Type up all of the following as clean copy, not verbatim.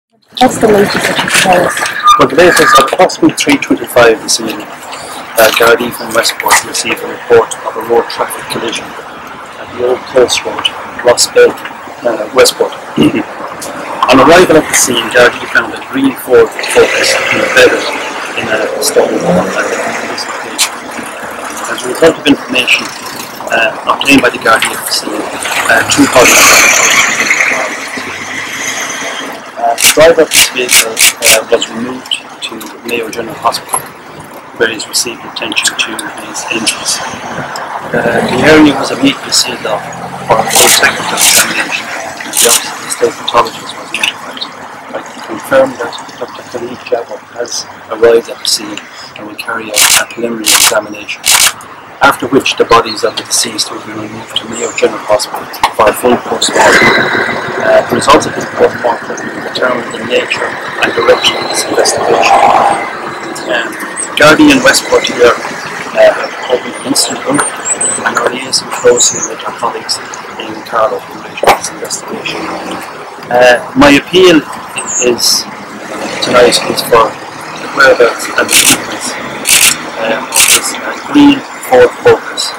What's the latest that you can tell us? Well, the latest is at approximately 3:25 this evening, Garda from Westport received a report of a road traffic collision at the old Close Road, Westport. On arrival at the scene, Garda found a green Ford Focus embedded in a stone wall at this location. As a result of information obtained by the Garda at the scene, two bodies were found. The driver of this vehicle was removed to Mayo General Hospital, where he's received attention to his injuries. The area was immediately sealed off for a full technical examination. The state pathologist was notified. I can confirm that Dr. Sanjeev Chada has arrived at the scene and will carry out a preliminary examination, after which the bodies of the deceased will be removed to Mayo General Hospital for a full post-mortem. The results of this post-mortem will determine the nature and direction of this investigation. Garda and Westport here have opened an incident room and are liaising closely with our colleagues in Carlo in relation to this investigation. My appeal is tonight is for the whereabouts and the movements of this green Ford Focus,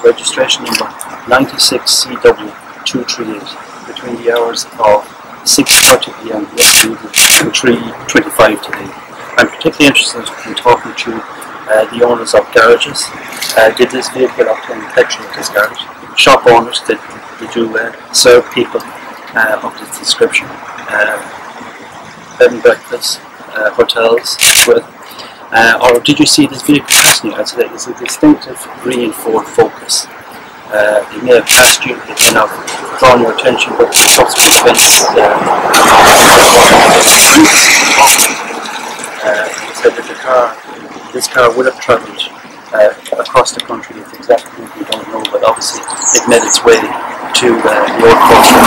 registration number 96CW238, between the hours of 6:30 PM yesterday and 3:25 today. I'm particularly interested in talking to the owners of garages. Did this vehicle obtain petrol at this garage? Shop owners, did you serve people of this description? Bed and breakfast, hotels, with, or did you see this vehicle personally? I'd say it's a distinctive green Ford Focus. It may have passed you, it may not have drawn your attention, but subsequent events said that this car would have travelled across the country. It's exactly we don't know, but obviously it made its way to the old culture.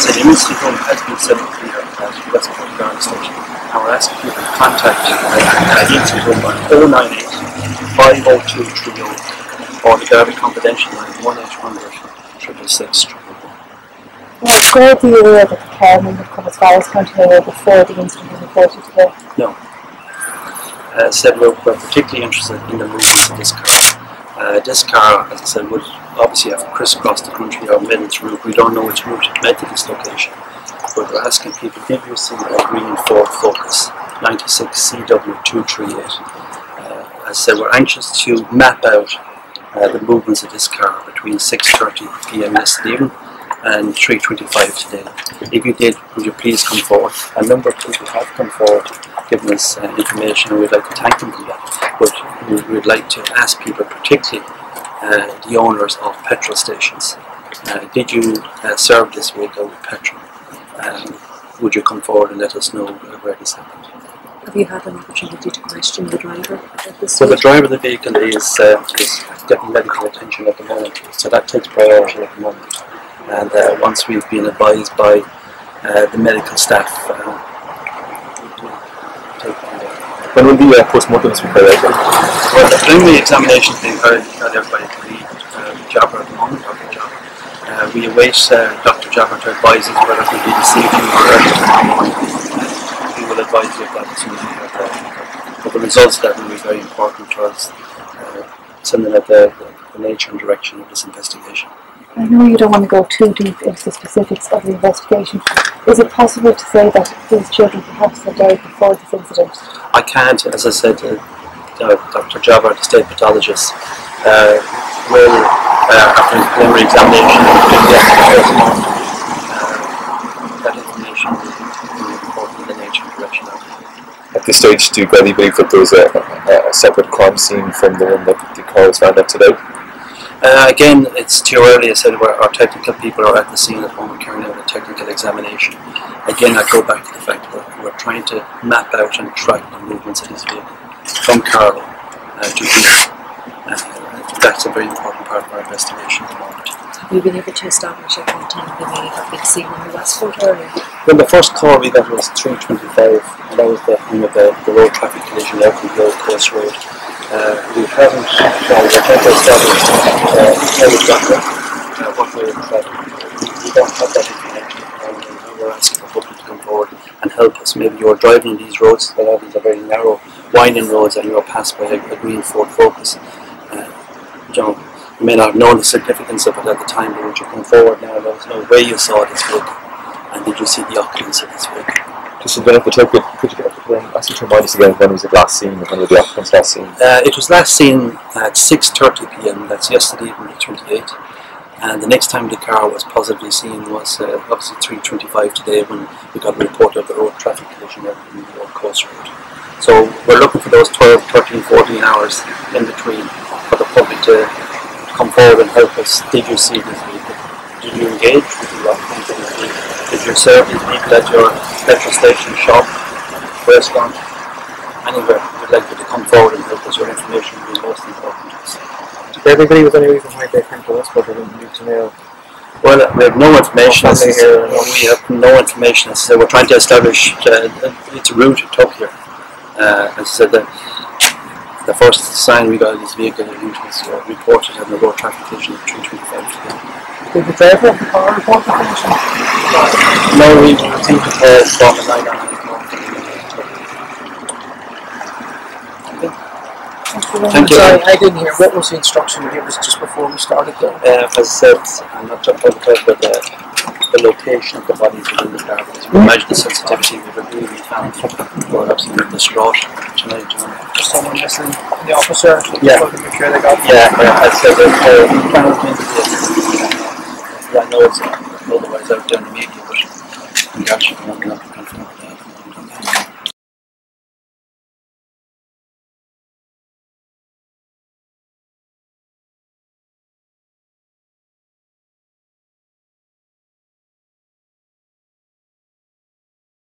So the incident room has been set up here at Westport Garda Station, and we're asking people to contact the incident room on 098 502 30 or the Garda Confidential line 1-800 666. Now, were you aware that the car may have come as far as County Mayo before the incident was reported today? No. Said we're particularly interested in the movements of this car. This car, as I said, would obviously have crisscrossed the country or made its route. We don't know its route it made to this location, but we're asking people, did you see a green Ford Focus 96CW238? As I said, we're anxious to map out the movements of this car between 6:30 PM yesterday evening and 3:25 today. If you did, would you please come forward? A number of people have come forward giving us information, and we'd like to thank them for that. But we would like to ask people, particularly the owners of petrol stations, did you serve this vehicle with petrol? Would you come forward and let us know where this happened? Have you had an opportunity to question the driver at this So stage? the driver of the vehicle is getting medical attention at the moment, so that takes priority at the moment. And once we've been advised by the medical staff, when will the post-mortems be carried out? well, the preliminary examination is being carried out by the lead Jabber at the moment, Dr. Jabber. We await Dr. Jabber to advise us whether it will be this evening or early tomorrow morning. We will advise you of that as soon as we have that. But the results of that will be very important towards sending out the nature and direction of this investigation. I know you don't want to go too deep into the specifics of the investigation. Is it possible to say that these children perhaps had died before this incident? I can't, as I said, Dr. Jabber, the state pathologist, will, after his preliminary examination, that information will be important in the nature and direction of it. At this stage, do you really believe that there was a separate crime scene from the one that the car was found at today? Again, it's too early. I said our technical people are at the scene at the moment carrying out a technical examination. Again, I go back to the fact that we're trying to map out and track the movements of this vehicle from Carlo to here. That's a very important part of our investigation at the moment. Have you been able to establish at what time they may have been seen in the Westport area? Well, the first call we got was 3:25, and that was the road traffic collision there from the old Close Road. We haven't, we're trying to establish how we got there, what way it traveled. We don't have that information, and we're asking the public to come help us. Maybe you're driving on these roads, a lot of these are very narrow, winding roads, and you're passed by a green Ford Focus. You may not have known the significance of it at the time, but when you're coming forward now, there was no way you saw this vehicle, and did you see the occupants of this vehicle? Just when up the topic, could you get up the ask you to remind us again when was it last seen, when were the occupants last seen? It was last seen at 6:30 p.m. That's yesterday evening, the 28th. And the next time the car was positively seen was obviously 3:25 today, when we got a report of the road traffic collision on the Old Coast Road. So we're looking for those 12, 13, 14 hours in between for the public to come forward and help us. Did you see this vehicle? Did you engage with the occupants of this vehicle? Did you serve these people at your petrol station, shop, restaurant, anywhere? We'd like you to come forward and help us. Your information will be most important to us. Did everybody with any reason why they came to Westport or didn't need to know? Well, we have no information. We have no information. As I said, we're trying to establish it's a route it took here. As I said, the first sign we got of this vehicle was reported on the road traffic collision at 3:25 today. Did the driver of the car report the collision? No, we think the car from a 9 on. Thank you. Sorry, I didn't hear. What was the instruction you gave us just before we started there? As I said, I'm not talking about the location of the bodies within the car. Because we imagine the sensitivity we would really found. We're absolutely distraught tonight. Someone missing the officer? Yeah. To make sure they got I said that we found I know it's otherwise out there in the media, but we actually don't know.